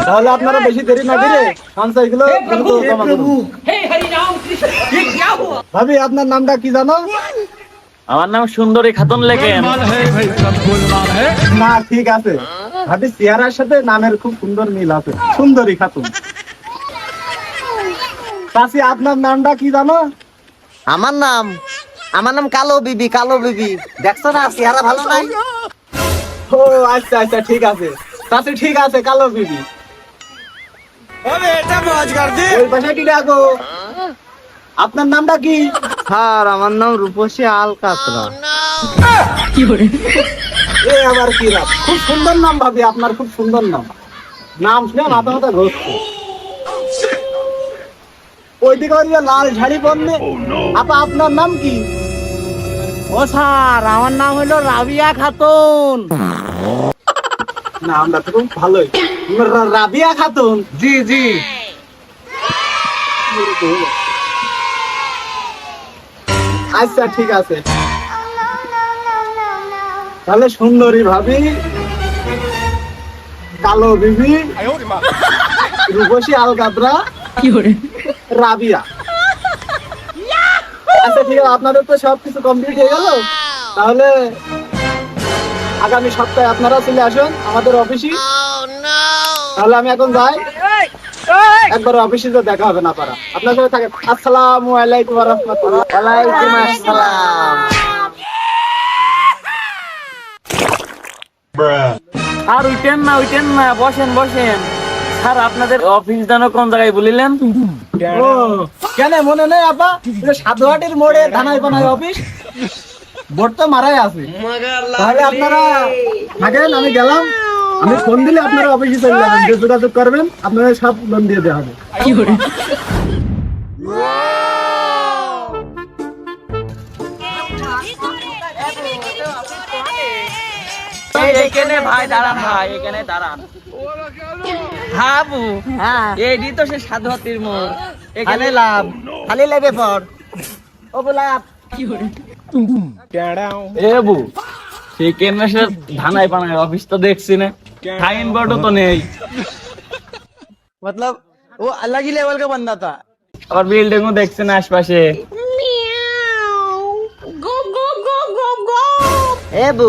তাহলে আপনারা বেশি দেরি না করে সঞ্চয়গুলো দ্রুত জমা করুন। ভাবি আপনার নামটা কি জানো? আমার নাম সুন্দরী খাতুন লেখেন। না ঠিক আছে, ভাবি চেহারার সাথে নামের খুব সুন্দর মিল আছে, সুন্দরী খাতুন। চাচি আপনার নামটা কি জানো? আমার নাম কালো বিবি, কালো বিবি। দেখছো না চেহারা ভালো নাই? ও আচ্ছা আচ্ছা ঠিক আছে চাচি, ঠিক আছে কালো বিবি। ওই পাশে কি ডাকো? আপনার নামটা কি? স্যার আমার নাম রূপসী আল কাতরা। এ আবার কি নাম? খুব সুন্দর নাম ভাবি, আপনার খুব সুন্দর নাম। নাম শুনে মাথা মাথা ঘুরছে। ওইদিকে ওইদিকে লাল শাড়ি পরনে আপা, আপনার নাম কি? ও স্যার আমার নাম হলো রাবিয়া খাতুন। নামটা তো খুব ভালোই, রাবিয়া খাতুন। জি জি। আচ্ছা ঠিক আছে, তাহলে সুন্দরী ভাবি, কালো বিবি, রূপসী আল কাতরা, রাবিয়া। আচ্ছা ঠিক আছে, আপনাদের তো সবকিছু কমপ্লিট হয়ে গেল। তাহলে আগামী সপ্তাহে আপনারা চলে আসুন আমাদের অফিসে। তাহলে আমি এখন যাই, একবার অফিসে তো দেখা হবে না পারা। আপনার সাথে থাকে। আসসালামু আলাইকুম ওয়া রাহমাতুল্লাহ। ওয়ালাইকুম আসসালাম। আর উঠেন না, বসেন বসেন। স্যার আপনাদের অফিস যেন কোন জায়গায় বলিলেন? ও কেন মনে নেই আপা? সাধুহাটির মোড়ে ধানাই বানাই অফিস, বোর্ড তো মারাই আছে। তাহলে আপনারা থাকেন, আমি গেলাম। আমি ফোন দিলে আপনারা অফিসে চলে যাবেন, যে যোগাযোগ করবেন আপনারা সব লোন দিয়ে দেওয়া হবে। এখানে ভাই দাঁড়ান, ভাই এখানে দাঁড়ান। হাবু এইটি তো সে সাধুহাতির মোড়, এখানে লাভ খালি লেগে পড়। ও গোলাপ। এ বু সেই কেন্দ্র ধানাই পানাই অফিস তো দেখছি না, সাইন বোর্ডও তো নেই। मतलब वो अलग ही लेवल का बंदा था। আবার বিল্ডিংও দেখছি না আশপাশে। এ বু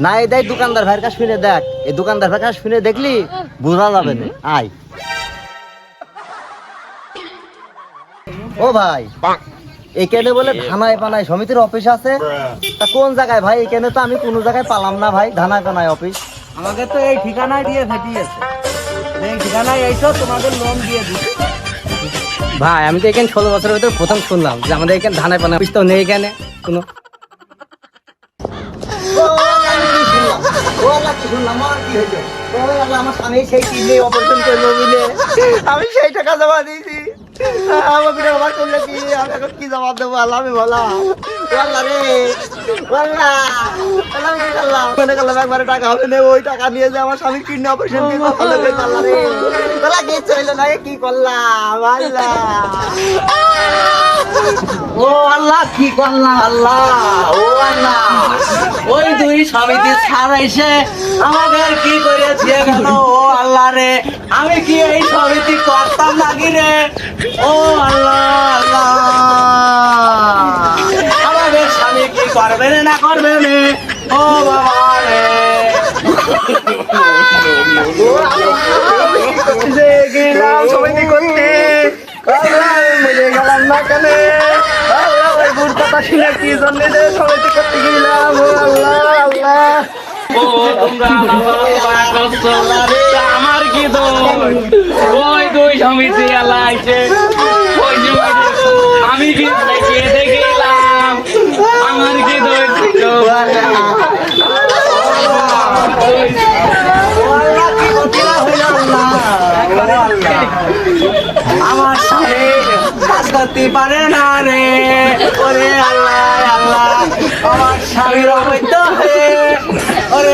না এই দেখ দোকানদার ভাইয়ের কাছে শুনে দেখ, এই দোকানদার ভাইয়ের কাছে শুনে দেখলি বুঝা যাবে না। আয় ও ভাই, এখানে বলে ধানায় পানায় সমিতির অফিস আছে। তা কোন জায়গায় ভাই? এখানে তো আমি কোনো জায়গায় পালাম না ভাই ধানায় পানায় অফিস। আমাকে তো এই ঠিকানায় দিয়ে ফাটিয়েছে, এই ঠিকানায় এইসব তোমাদের লোন দিয়ে দিচ্ছে। ভাই আমি তো এখানে 16 বছরের ভিতরে প্রথম শুনলাম যে আমাদের এখানে ধানায় পানায় অফিস তো নেই এখানে কোনো। আমার স্বামী সেই কিডনি অপারেশন করলো বলে আমি সেই টাকা জমা দিয়েছি। আমাকে আমার করলে কি, আমি এখন কি জবাব দেবো? আল্লাহ আমি বললাম আল্লাহ রে, আমি কি করলাম? মনে করলাম একবারে টাকা হবে না, ওই টাকা নিয়ে যে আমার স্বামী কিডনি অপারেশন কি কথা লোকে। আল্লাহ রে তোলা কি চলে না, কি করলাম আল্লাহ? ও আল্লাহ কি করলাম আল্লাহ? ও আল্লাহ ওই দুই সমিতি ছাড়াইছে আমাদের কি করেছে কেন? ও আল্লাহ রে আমি কি এই সমিতি করতাম নাকি রে? ও আল্লাহ আল্লাহ আমাদের স্বামী কি করবে রে না করবে রে? ও বাবা রে গেলাম সমিতি করতে, গেলাম না কেন? ওই বুড়টা শুনে কি জন্য সমিতি করতে গেলাম? ও আল্লাহ আল্লাহ ও তোমরা আমার কি দোষ? ওই দুই সমিতি আলাইছে, ওই আমি কি দেখে গেলাম? আমার কি দোষ ছিল? আমার সামনে কাজ করতে পারে না রে। ওরে আল্লাহ আল্লাহ আমার স্বামীর অবৈধ হয়ে ওরে